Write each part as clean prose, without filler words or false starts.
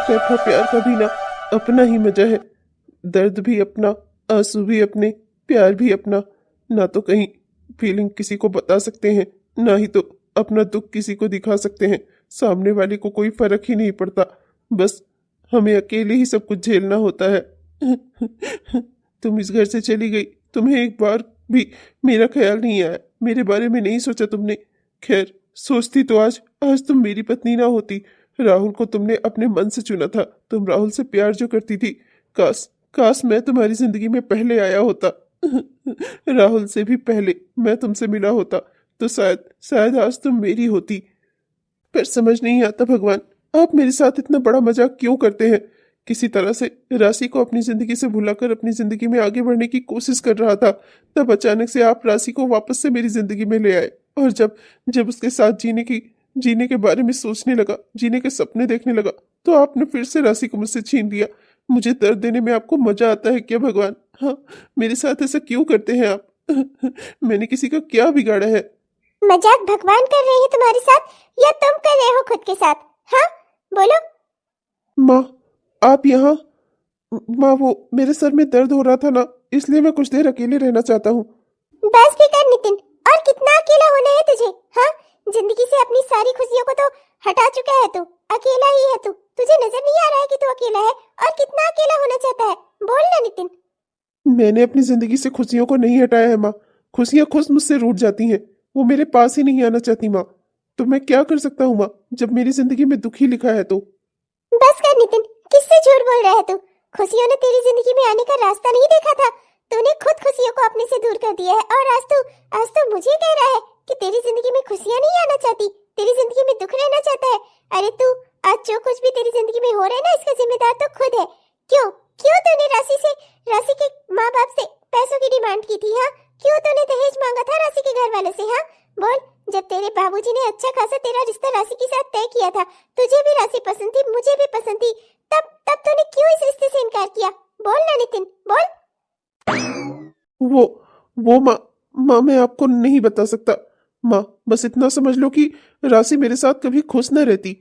वैभव प्यार का भी ना अपना ही मजा है। दर्द भी अपना, आंसू भी अपने, प्यार भी अपना। ना तो कहीं फीलिंग किसी को बता सकते हैं, ना ही तो अपना दुख किसी को दिखा सकते हैं। सामने वाले को कोई फर्क ही नहीं पड़ता। बस हमें अकेले ही सब कुछ झेलना होता है। तुम इस घर से चली गई, तुम्हें एक बार भी मेरा ख्याल नहीं आया, मेरे बारे में नहीं सोचा तुमने। खैर, सोचती तो आज आज तुम मेरी पत्नी ना होती। राहुल को तुमने अपने मन से चुना था, तुम राहुल से प्यार जो करती थी। काश काश मैं तुम्हारी जिंदगी में पहले आया होता। राहुल से भी पहले मैं तुमसे मिला होता तो शायद शायद आज तुम मेरी होती। पर समझ नहीं आता भगवान, आप मेरे साथ इतना बड़ा मजाक क्यों करते हैं। किसी तरह से राशि को अपनी जिंदगी से भुलाकर अपनी जिंदगी में आगे बढ़ने की कोशिश कर रहा था, तब अचानक से आप राशि को वापस से मेरी जिंदगी में ले आए। और जब जब उसके साथ जीने के बारे में सोचने लगा, जीने के सपने देखने लगा, तो आपने फिर से राशि को मुझसे छीन लिया। मुझे दर्द देने में आपको मजा आता है क्या भगवान? हाँ, मेरे साथ ऐसा क्यों करते हैं आप? मैंने किसी का क्या बिगाड़ा है? मजाक भगवान कर रहे हैं तुम्हारे साथ या तुम कर रहे हो खुद के साथ? हाँ बोलो। माँ, आप यहाँ? माँ, वो मेरे सर में दर्द हो रहा था ना, इसलिए मैं कुछ देर अकेले रहना चाहता हूँ। बस भी कर नितिन, और कितना अकेला होना है तुझे? हाँ, जिंदगी से अपनी सारी खुशियों को तो हटा चुका है तू, अकेला ही है तू। तुझे नजर नहीं आ रहा है कि तू अकेला है? और कितना अकेला होना चाहता है? बोल ना नितिन। मैंने अपनी जिंदगी से खुशियों को नहीं हटाया है माँ। खुशियाँ खुद मुझसे रूठ जाती हैं, वो मेरे पास ही नहीं आना चाहती माँ। तो मैं क्या कर सकता हूँ माँ, जब मेरी जिंदगी में दुख ही लिखा है तो? बस कर नितिन, किससे झूठ बोल रहा है तू? खुशियों ने तेरी जिंदगी में आने का रास्ता नहीं देखा था। तूने खुद खुशियों को अपने से दूर कर दिया है, और आज तो मुझे कह रहा है कि तेरी जिंदगी में खुशियां नहीं आना चाहती, तेरी जिंदगी में दुख रहना चाहता है। अरे तू, आज जो कुछ भी तेरी जिंदगी में हो रहा है ना, इसका जिम्मेदार तो खुद है। क्यों क्यों तूने राशि के माँ बाप से पैसों की डिमांड की थी? हाँ, क्यों तूने दहेज मांगा था राशि के घर वालों से? हाँ बोल। जब तेरे बाबूजी ने अच्छा खासा तेरा रिश्ता राशि के साथ तय किया था, तुझे भी राशि पसंद थी, मुझे भी पसंद थी, तब तूने क्यों इस रिश्ते से इनकार किया? बोल ना नितिन, बोल। वो माँ, मैं आपको नहीं बता सकता माँ। बस इतना समझ लो कि राशि मेरे साथ कभी खुश न रहती।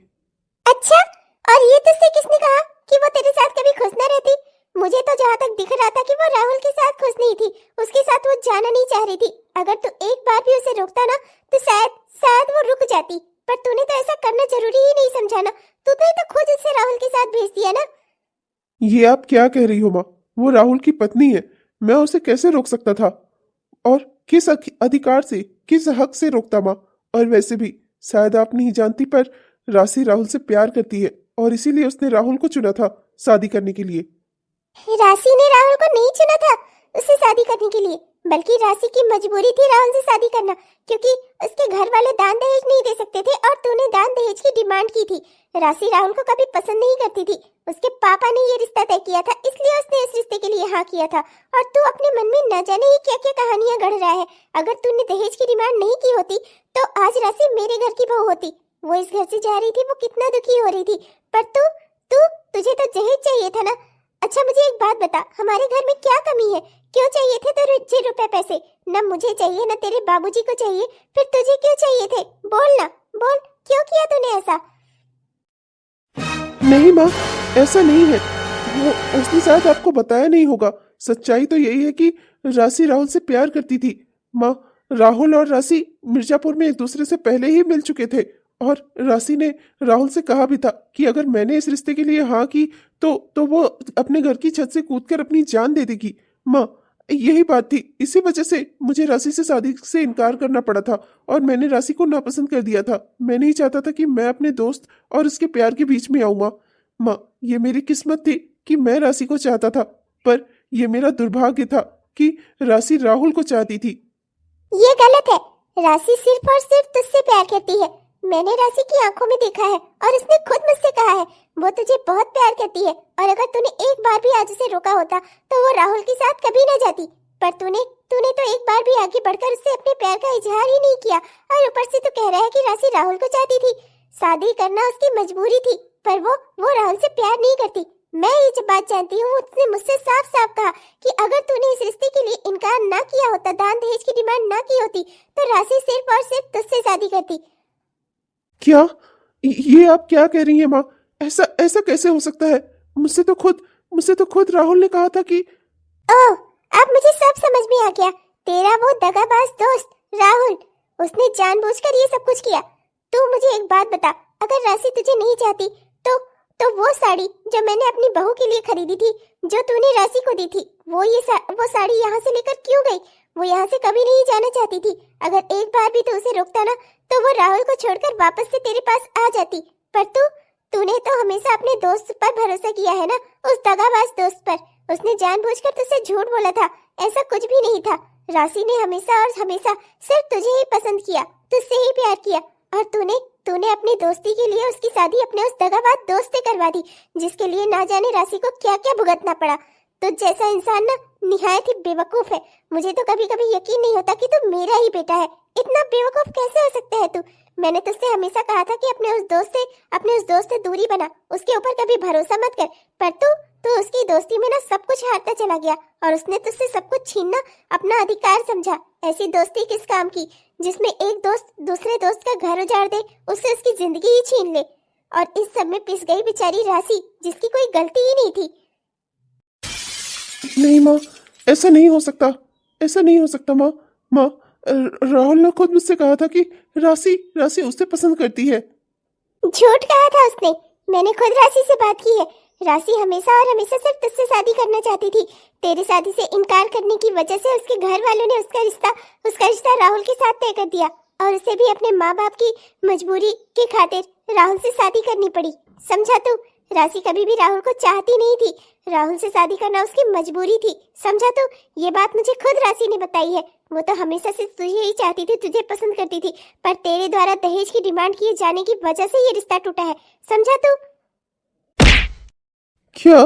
अच्छा, और ये तुझसे किसने कहा कि वो तेरे साथ कभी खुश न रहती? मुझे तो जहाँ तक दिख रहा था कि वो राहुल के साथ खुश नहीं थी, उसके साथ वो जाना नहीं चाह रही थी। अगर तू एक बार भी उसे रोकता ना, तो शायद वो रुक जाती। पर तूने तो ऐसा करना जरूरी ही नहीं समझा ना। तूने तो खुद उसे राहुल के साथ भेज दिया ना। ये आप क्या कह रही हो माँ? वो राहुल की पत्नी है, मैं उसे कैसे रोक सकता था? और किस अधिकार से, किस हक से रोकता माँ? और वैसे भी शायद आप नहीं जानती, पर राशि राहुल से प्यार करती है, और इसीलिए उसने राहुल को चुना था शादी करने के लिए। राशि ने राहुल को नहीं चुना था उससे शादी करने के लिए, बल्कि राशि की मजबूरी थी राहुल से शादी करना, क्योंकि उसके घर वाले दान दहेज नहीं दे सकते थे, और तूने दान दहेज की डिमांड की थी। राशि राहुल को कभी पसंद नहीं करती थी, उसके पापा ने ये रिश्ता तय किया था, इसलिए उसने इस रिश्ते के लिए हाँ किया था। और तू अपने मन में न जाने ही क्या क्या कहानियां गढ़ रहा है। अगर तूने दहेज की डिमांड नहीं की होती तो आज राशि मेरे घर की बहू होती। वो इस घर से जा रही थी, वो कितना दुखी हो रही थी, पर तुझे तो दहेज चाहिए था ना। अच्छा मुझे एक बात बता, हमारे घर में क्या कमी है? क्यों चाहिए थे तुझे रुपए पैसे? न मुझे चाहिए, न तेरे बाबूजी को चाहिए, फिर तुझे क्यों चाहिए थे? बोल ना, बोल, क्यों किया तूने ऐसा? नहीं माँ, ऐसा नहीं है। वो उसने शायद आपको बताया नहीं होगा। सच्चाई तो यही है कि राशि राहुल से प्यार करती थी माँ। राहुल और राशि मिर्जापुर में एक दूसरे से पहले ही मिल चुके थे, और राशि ने राहुल से कहा भी था कि अगर मैंने इस रिश्ते के लिए हाँ की तो वो अपने घर की छत से कूदकर अपनी जान दे देगी माँ। यही बात थी, इसी वजह से मुझे राशि से शादी से इनकार करना पड़ा था, और मैंने राशि को नापसंद कर दिया था। मैं नहीं चाहता था कि मैं अपने दोस्त और उसके प्यार के बीच में आऊँ माँ। ये मेरी किस्मत थी कि मैं राशि को चाहता था, पर यह मेरा दुर्भाग्य था कि राशि राहुल को चाहती थी। ये गलत है। राशि सिर्फ और सिर्फ तुझसे प्यार करती है। मैंने राशि की आंखों में देखा है, और उसने खुद मुझसे कहा है वो तुझे बहुत प्यार करती है। और अगर तूने एक बार भी आज उसे रोका होता तो वो राहुल के साथ कभी न जाती। पर तूने तो एक बार भी आगे बढ़कर उससे अपने प्यार का इजहार ही नहीं किया, और ऊपर से तू कह रहा है कि राशि राहुल को चाहती थी। शादी करना उसकी मजबूरी थी, पर वो राहुल से प्यार नहीं करती। मैं ये जो बात जानती हूँ, उसने मुझसे साफ साफ कहा कि अगर तूने इस रिश्ते के लिए इनकार ना किया होता, दान दहेज की डिमांड ना की होती, तो राशि सिर्फ और सिर्फ तुझसे शादी करती। क्या? ये आप क्या कह रही हैं माँ? ऐसा ऐसा कैसे हो सकता है? मुझसे तो खुद राहुल ने कहा था कि ओह, अब मुझे सब समझ में आ गया। तेरा वो दगाबाज दोस्त राहुल, उसने जानबूझकर ये सब कुछ किया। तू मुझे एक बात बता, अगर राशि तुझे नहीं चाहती तो वो साड़ी जो मैंने अपनी बहू के लिए खरीदी थी, जो तूने राशि को दी थी, वो साड़ी यहाँ से लेकर क्यों गई? वो यहाँ से कभी नहीं जाना चाहती थी। अगर एक बार भी तू उसे रोकता ना, तो वो राहुल को छोड़कर वापस से तेरे पास आ जाती। पर तूने तो हमेशा अपने दोस्त पर भरोसा किया है ना, उस दगाबाज दोस्त पर। उसने जानबूझकर तुझसे झूठ बोला था, ऐसा कुछ भी नहीं था। राशि ने हमेशा और हमेशा सिर्फ तुझे ही पसंद किया, तुझसे ही प्यार किया। और तूने अपनी दोस्ती के लिए उसकी शादी अपने उस दगाबाज दोस्त से करवा दी, जिसके लिए ना जाने राशि को क्या क्या भुगतना पड़ा। तुझ जैसा इंसान ना निहायत ही बेवकूफ है। मुझे तो कभी कभी यकीन नहीं होता कि तू मेरा ही बेटा है। इतना बेवकूफ कैसे हो सकता है तू? मैंने तुझसे हमेशा कहा था कि अपने उस दोस्त से दूरी बना, उसके ऊपर कभी भरोसा मत कर। पर तू उसकी दोस्ती में ना सब कुछ हारता चला गया, और उसने तुझसे सब कुछ छीनना अपना अधिकार समझा। ऐसी दोस्ती किस काम की, जिसमें एक दोस्त दूसरे दोस्त का घर उजाड़ दे, उससे उसकी जिंदगी ही छीन ले। और इस सब में पिस गई बेचारी राशि, जिसकी कोई गलती ही नहीं थी। नहीं माँ, ऐसा नहीं हो सकता, ऐसा नहीं हो सकता माँ। माँ, राहुल ने खुद मुझसे कहा था कि राशि उससे पसंद करती है। झूठ कहा था उसने। मैंने खुद राशि से बात की है। राशि हमेशा और हमेशा सिर्फ तुझसे शादी करना चाहती थी। तेरी शादी से इनकार करने की वजह से उसके घर वालों ने उसका रिश्ता राहुल के साथ तय कर दिया, और उसे भी अपने माँ बाप की मजबूरी के खातिर राहुल से शादी करनी पड़ी। समझा तू? राशि कभी भी राहुल को चाहती नहीं थी, राहुल से शादी करना उसकी मजबूरी थी। समझा तू? ये बात मुझे खुद राशि ने बताई है। वो तो हमेशा से तुझे ही चाहती थी, तुझे पसंद करती थी, पर तेरे द्वारा दहेज की डिमांड किए जाने की वजह से ये रिश्ता टूटा है। समझा तू? क्या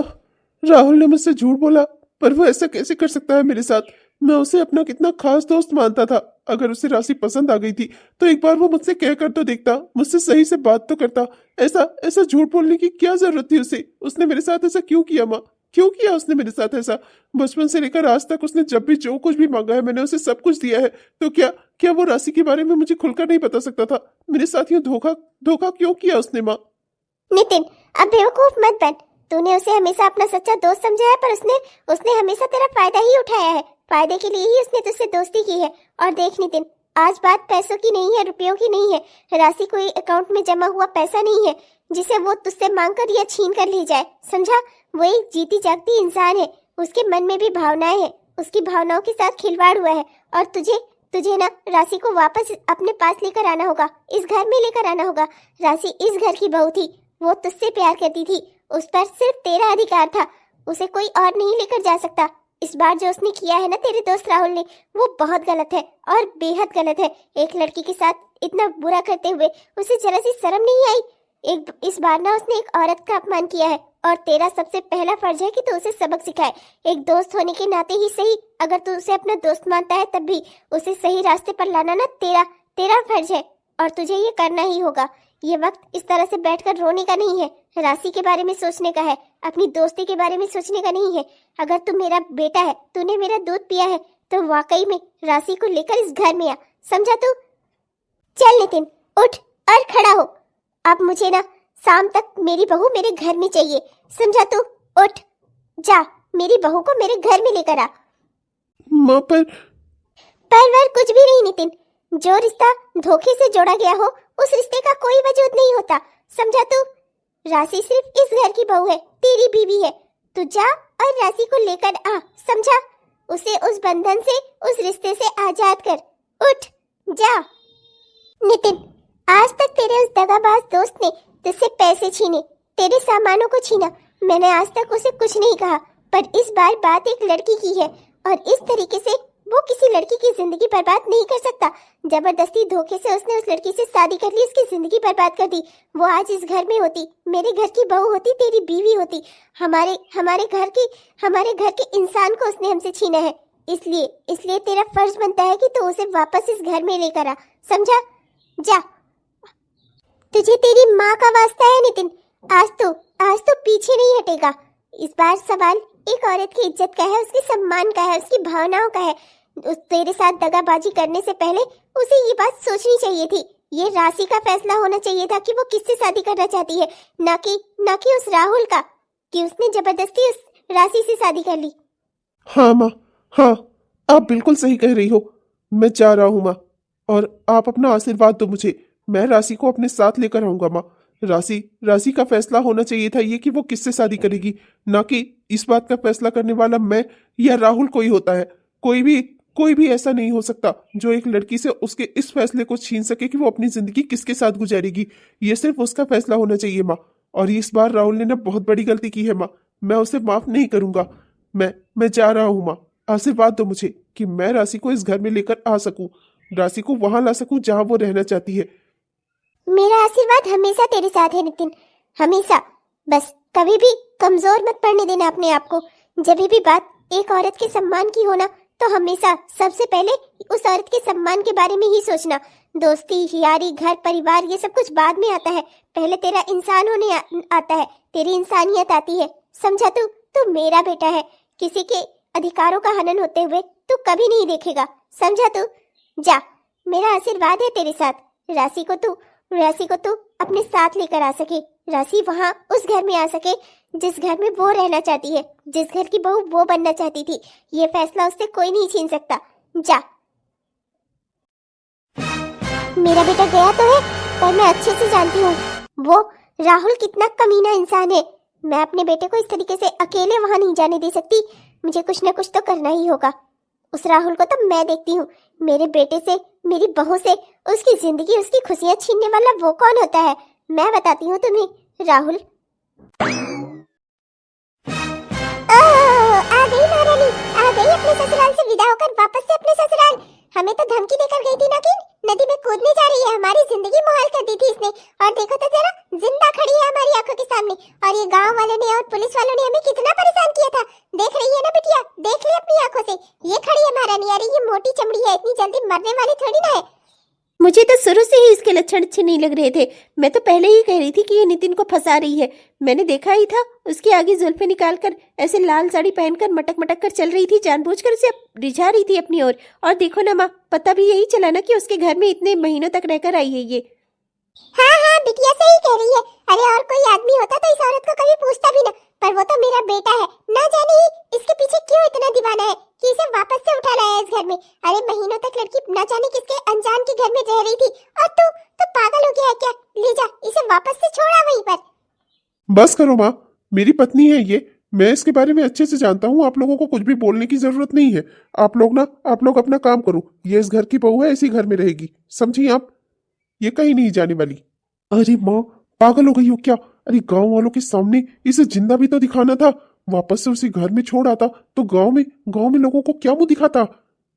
राहुल ने मुझसे झूठ बोला? पर वो ऐसा कैसे कर सकता है मेरे साथ? मैं उसे अपना कितना खास दोस्त मानता था। अगर उसे राशि पसंद आ गई थी तो एक बार वो मुझसे कह कर तो देखता, मुझसे सही से बात तो करता। ऐसा झूठ बोलने की क्या जरूरत थी उसे? उसने मेरे साथ ऐसा क्यों किया माँ? क्यों किया उसने मेरे साथ ऐसा? बचपन से लेकर आज तक उसने जब भी जो कुछ भी मांगा है, मैंने उसे सब कुछ दिया है। तो क्या वो राशि के बारे में मुझे खुलकर नहीं बता सकता था? मेरे साथ यूं धोखा क्यों किया उसने माँ? नितिन, अब बेवकूफ मत बन। तूने उसे हमेशा अपना सच्चा दोस्त समझा है, पर उसने हमेशा तेरा फायदा ही उठाया है। फायदे के लिए ही उसने तुझसे दोस्ती की है। और देख नितिन, आज बात पैसों की नहीं है, रुपयों की नहीं है। राशि कोई अकाउंट में जमा हुआ पैसा नहीं है जिसे वो तुझसे मांग कर या छीन कर ले जाए। समझा? वो एक जीती जागती इंसान है। उसके मन में भी भावनाएं हैं। उसकी भावनाओं के साथ खिलवाड़ हुआ है। और तुझे ना राशि को वापस अपने पास लेकर आना होगा, इस घर में लेकर आना होगा। राशि इस घर की बहू थी, वो तुझसे प्यार करती थी, उस पर सिर्फ तेरा अधिकार था। उसे कोई और नहीं लेकर जा सकता। इस बार जो उसने किया है ना तेरे दोस्त राहुल ने, वो बहुत गलत है और बेहद गलत है। एक लड़की के साथ इतना बुरा करते हुए उसे जरा सी शर्म नहीं आई? इस बार ना उसने एक औरत का अपमान किया है, और तेरा सबसे पहला फर्ज है कि तू उसे सबक सिखाए। एक दोस्त होने के नाते ही सही, अगर तू उसे अपना दोस्त मानता है तब भी उसे सही रास्ते पर लाना ना तेरा फर्ज है, और तुझे ये करना ही होगा। ये वक्त इस तरह से बैठकर रोने का नहीं है, राशि के बारे में सोचने का है, अपनी दोस्ती के बारे में सोचने का नहीं है। अगर तू मेरा बेटा है, तूने मेरा दूध पिया है, तो वाकई में राशि को लेकर इस घर में आ। समझा तू? चल नितिन, उठ और खड़ा हो। अब मुझे ना शाम तक मेरी बहू मेरे घर में चाहिए। समझा तू? उठ, जा, मेरी बहू को मेरे घर में लेकर आ। माँ, पर कुछ भी नहीं नितिन। जो रिश्ता धोखे से जोड़ा गया हो, उस रिश्ते का कोई वजूद नहीं होता। समझा तू? राशि सिर्फ इस घर की बहू है, तेरी बीवी है। तू जा और राशि को लेकर आ। समझा? उसे उस बंधन से, उस रिश्ते से आजाद कर। उठ, जा। नितिन, आज तक तेरे उस दगाबाज दोस्त ने तुझसे पैसे छीने, तेरे सामानों को छीना। मैंने आज तक उसे कुछ नहीं कहा, पर इस बार बात एक लड़की की है, और इस तरीके से वो किसी लड़की की जिंदगी बर्बाद नहीं कर सकता। जबरदस्ती धोखे से उसने उस लड़की से शादी कर ली, उसकी जिंदगी बर्बाद कर दी। वो आज इस घर में होती, मेरे घर की बहू होती, तेरी बीवी होती। हमारे घर के इंसान को उसने हमसे छीना है। इसलिए तेरा फर्ज बनता है कि तू उसे वापस इस घर में लेकर आ। समझा? जा। तुझे तेरी माँ का वास्ता है नितिन, आज तो पीछे नहीं हटेगा। इस बार सवाल एक औरत की इज्जत का है, उसके सम्मान का है, उसकी भावनाओं का है। तेरे साथ दगाबाजी करने से पहले उसे ये बात सोचनी चाहिए थी ये राशि का फैसला होना चाहिए था कि वो किससे शादी करना चाहती है, ना कि उस राहुल का, कि उसने जबरदस्ती उस राशि से शादी कर ली। हाँ माँ, हाँ, आप बिल्कुल सही कह रही हो। मैं जा रहा हूँ माँ, और आप अपना आशीर्वाद दो मुझे। मैं राशि को अपने साथ लेकर आऊंगा माँ। राशि राशि का फैसला होना चाहिए था ये कि वो किससे शादी करेगी, ना कि इस बात का फैसला करने वाला मैं या राहुल कोई होता है। कोई भी ऐसा नहीं हो सकता जो एक लड़की से उसके इस फैसले को छीन सके कि वो अपनी जिंदगी किसके साथ गुजारेगी। ये सिर्फ उसका फैसला होना चाहिए माँ। और इस बार राहुल ने ना बहुत बड़ी गलती की है माँ। मैं उसे माफ नहीं करूंगा। मैं जा रहा हूँ माँ। आशीर्वाद दो मुझे कि मैं राशि को इस घर में लेकर आ सकूं, राशि को वहां ला सकूं जहां वो रहना चाहती है। मेरा आशीर्वाद हमेशा तेरे साथ है नितिन, हमेशा। बस कभी भी कमजोर मत पड़ने देना अपने आप को। जब भी बात एक औरत के सम्मान की हो ना, तो हमेशा सबसे पहले उस औरत के सम्मान के बारे में ही सोचना। दोस्ती, यारी, घर परिवार, ये सब कुछ बाद में आता है। पहले तेरा इंसान होने आता है, तेरी इंसानियत आती है। समझा तू मेरा बेटा है। किसी के अधिकारों का हनन होते हुए तू कभी नहीं देखेगा। समझा तू? जा, मेरा आशीर्वाद है तेरे साथ। राशि को तू अपने साथ लेकर आ सके। राशि वहां उस घर में आ सके जिस घर में वो रहना चाहती है, जिस घर की बहू वो बनना चाहती थी। ये फैसला उससे कोई नहीं छीन सकता। जा। मेरा बेटा गया तो है, पर मैं अच्छे से जानती हूँ वो राहुल कितना कमीना इंसान है। मैं अपने बेटे को इस तरीके से अकेले वहां नहीं जाने दे सकती। मुझे कुछ न कुछ तो करना ही होगा। उस राहुल को तो मैं देखती हूँ। मेरे बेटे से, मेरी बहू से उसकी जिंदगी, उसकी खुशियां छीनने वाला वो कौन होता है, मैं बताती हूँ तुम्हें। राहुल आ गई महारानी, आ गई अपने ससुराल से विदा होकर वापस से अपने ससुराल। हमें तो धमकी देकर गई थी ना कि नदी में कूदने जा रही है। हमारी जिंदगी मुहाल कर दी थी इसने। और देखो तो जरा, जिंदा खड़ी है हमारी आंखों के सामने। और ये गांव वालों ने और पुलिस वालों ने हमें कितना परेशान किया था। देख रही है ना बिटिया, देख ली अपनी आंखों से। ये खड़ी है महारानी। अरे ये मोटी चमड़ी है, इतनी जल्दी मरने वाली थोड़ी ना है। मुझे तो शुरू से ही इसके लक्षण अच्छे नहीं लग रहे थे। मैं तो पहले ही कह रही थी कि ये नितिन को फंसा रही है। मैंने देखा ही था, उसके आगे जुल्फे निकालकर ऐसे लाल साड़ी पहनकर मटक मटक कर चल रही थी, जानबूझकर उसे रिझा रही थी अपनी ओर। और देखो ना माँ, पता भी यही चला ना कि उसके घर में इतने महीनों तक रहकर आई है ये। हाँ, बिटिया सही कह रही है। अरे और कोई आदमी होता तो इस औरत को कभी पूछता भी ना, पर वो तो मेरा बेटा है। ना जाने इसके पीछे क्यों इतना दीवाना है कि इसे वापस से उठा लाया इस घर में। अरे महीनों तक लड़की ना जाने किसके अनजान के घर में रह रही थी, और तू तो पागल हो गया है क्या? ले जा, इसे वापस से छोड़ा वहीं पर। बस करो माँ, मेरी पत्नी है ये। मैं इसके बारे में अच्छे से जानता हूँ। आप लोगों को कुछ भी बोलने की जरूरत नहीं है। आप लोग अपना काम करो। ये इस घर की बहू है, इसी घर में रहेगी, समझी आप? ये कहीं नहीं जाने वाली। अरे माँ, पागल हो गई हो क्या? अरे गांव वालों के सामने इसे जिंदा भी तो दिखाना था। वापस से उसी घर में छोड़ आता तो गांव में लोगों को क्या मुंह दिखाता?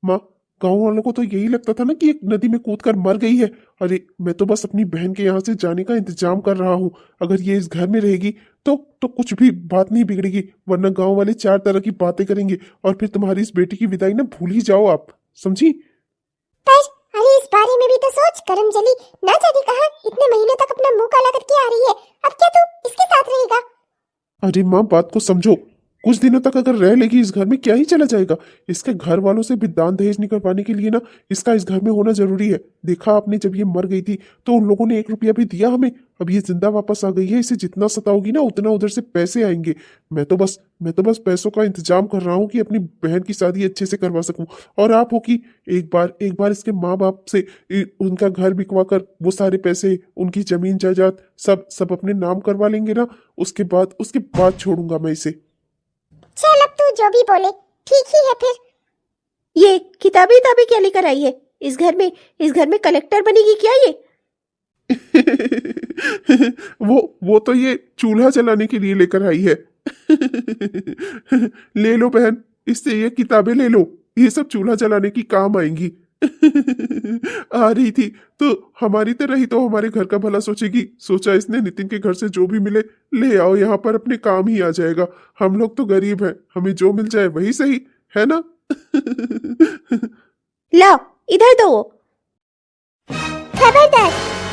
माँ, गांव वालों को तो यही लगता था ना कि एक नदी में कूदकर मर गई है। अरे मैं तो बस अपनी बहन के यहाँ से जाने का इंतजाम कर रहा हूँ। अगर ये इस घर में रहेगी तो कुछ भी बात नहीं बिगड़ेगी, वरना गांव वाले चार तरह की बातें करेंगे और फिर तुम्हारी इस बेटी की विदाई ना भूल ही जाओ आप, समझी? अरे इस बारे में भी तो सोच, करम जली। ना जाने कहां इतने महीनों तक अपना मुंह काला करके आ रही है। अब क्या तू इसके साथ रहेगा? अरे माँ, बात को समझो। कुछ दिनों तक अगर रह लेगी इस घर में, क्या ही चला जाएगा। इसके घर वालों से भी दान दहेज निकलवाने के लिए ना इसका इस घर में होना जरूरी है। देखा आपने, जब ये मर गई थी तो उन लोगों ने 1 रुपया भी दिया हमें। अब ये जिंदा वापस आ गई है, इसे जितना सताओगी ना उतना उधर से पैसे आएंगे। मैं तो बस पैसों का इंतजाम कर रहा हूँ कि अपनी बहन की शादी अच्छे से करवा सकूं। और आप हो कि एक बार इसके माँ बाप से उनका घर बिकवा कर वो सारे पैसे, उनकी जमीन जायदाद सब अपने नाम करवा लेंगे ना, उसके बाद छोड़ूंगा मैं इसे। चल अब तू जो भी बोले ठीक ही है फिर। ये किताबें क्या लेकर आई है इस घर में कलेक्टर बनेगी क्या ये? वो तो ये चूल्हा जलाने के लिए लेकर आई है। ले लो बहन, इससे ये किताबें ले लो, ये सब चूल्हा जलाने की काम आएंगी। आ रही थी तो हमारी तरह ही तो हमारे घर का भला सोचेगी। सोचा इसने नितिन के घर से जो भी मिले ले आओ, यहाँ पर अपने काम ही आ जाएगा। हम लोग तो गरीब हैं, हमें जो मिल जाए वही सही है ना। लाओ इधर दो। खबरदार,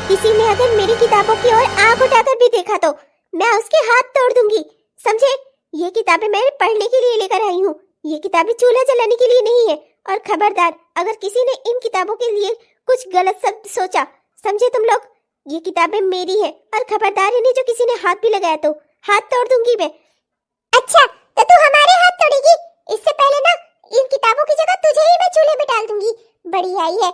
किसी ने अगर मेरी किताबों की ओर आंख उठाकर भी देखा तो मैं उसके हाथ तोड़ दूंगी, समझे? ये किताबें मैं पढ़ने के लिए लेकर आई हूँ। ये किताबें चूल्हा जलाने के लिए नहीं है। और खबरदार, अगर किसी ने इन किताबों के लिए कुछ गलत शब्द सोचा, समझे तुम लोग? ये किताबें मेरी है और खबरदार इन्हें जो किसी ने हाथ भी लगाया तो हाथ तोड़ दूंगी मैं। अच्छा, तो तू हमारे हाथ तोड़ेगी? इससे पहले ना इन किताबों की जगह तुझे ही मैं चूल्हे में डाल दूंगी। बड़ी आई है।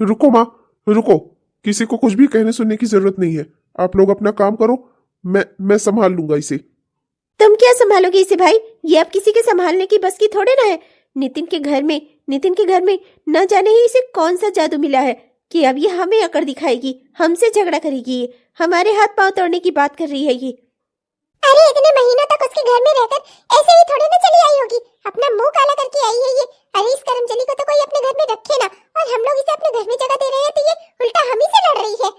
रुको माँ, रुको। किसी को कुछ भी कहने सुनने की जरूरत नहीं है। आप लोग अपना काम करो, मैं संभाल लूंगा इसे। तुम क्या संभालोगे इसे भाई? ये अब किसी के संभालने की बस की थोड़े ना है। नितिन के घर में न जाने ही इसे कौन सा जादू मिला है कि अब ये हमें अकड़ दिखाएगी, हमसे झगड़ा करेगी, ये हमारे हाथ पांव तोड़ने की बात कर रही है ये। अरे इतने महीनों तक उसके घर में रहकर ऐसे ही थोड़ी ना चली आई होगी। अपना मुंह काला करके आई है ये। अरे इस कर्मचली को तो कोई अपने घर में रखे ना, और हम लोग इसे अपने घर में जगह दे रहे हैं तो ये उल्टा हम ही से लड़ रही है।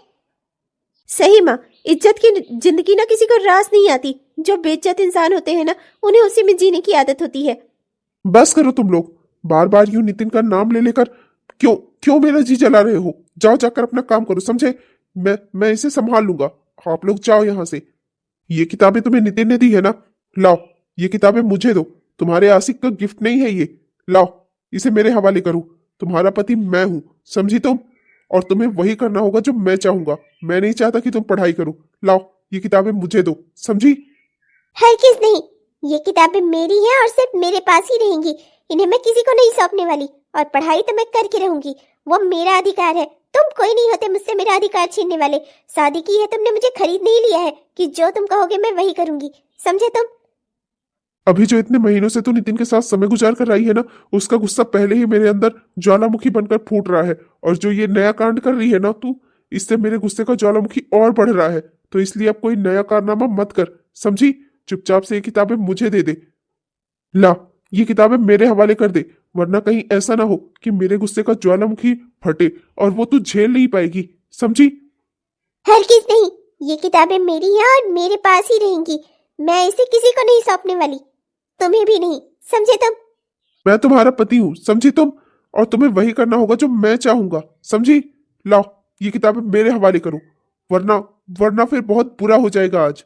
सही माँ, इज्जत की जिंदगी ना किसी को रास नहीं आती। जो बेइज्जत इंसान होते हैं ना, उन्हें उसी में जीने की आदत होती है। बस करो तुम लोग, बार बार यूं नितिन का नाम ले लेकर क्यों क्यों मेरा जी जला रहे हो? जाओ जाकर अपना काम करो, समझे? मैं इसे संभाल लूंगा। आप लोग जाओ यहाँ से। ये किताबें तुम्हें नितिन ने दी है ना? लाओ, ये किताबें मुझे दो। तुम्हारे आशिक का गिफ्ट नहीं है ये। लाओ, इसे मेरे हवाले करो। तुम्हारा पति मैं हूं, समझी तुम? और तुम्हें वही करना होगा जो मैं चाहूंगा। मैं नहीं चाहता कि तुम पढ़ाई करो। लाओ, ये किताबें मुझे दो, समझी? हरगिज़ नहीं, ये किताबें मेरी हैं और सिर्फ मेरे पास ही रहेंगी। इन्हें मैं किसी को नहीं सौंपने वाली, और पढ़ाई तो मैं करके रहूंगी। वो मेरा अधिकार है। तुम कोई नहीं होते मुझसे मेरा अधिकार छीनने वाले। शादी की है तुमने, मुझे खरीद नहीं लिया है कि जो तुम कहोगे मैं वही करूंगी, समझे तुम? अभी जो इतने महीनों से तू नितिन के साथ समय गुजार कर रही है ना, उसका गुस्सा पहले ही मेरे अंदर ज्वालामुखी बनकर फूट रहा है। और जो ये नया कांड कर रही है ना तू, इससे मेरे गुस्से का ज्वालामुखी और बढ़ रहा है। तो इसलिए अब कोई नया कारनामा मत कर, समझी? चुपचाप से ये किताबें मुझे दे दे। ला, ये किताबें मेरे हवाले कर दे, वरना कहीं ऐसा ना हो कि मेरे गुस्से का ज्वालामुखी फटे और वो तू झेल नहीं पाएगी, समझी? हरगिज़ नहीं, ये किताबें मेरी हैं और मेरे पास ही रहेंगी। मैं इसे किसी को नहीं सौंपने वाली, तुम्हें भी नहीं, समझे तुम? मैं तुम्हारा पति हूँ, समझी तुम? और तुम्हें वही करना होगा जो मैं चाहूंगा, समझी? लाओ, ये किताबें मेरे हवाले करो, वरना वरना फिर बहुत बुरा हो जाएगा आज।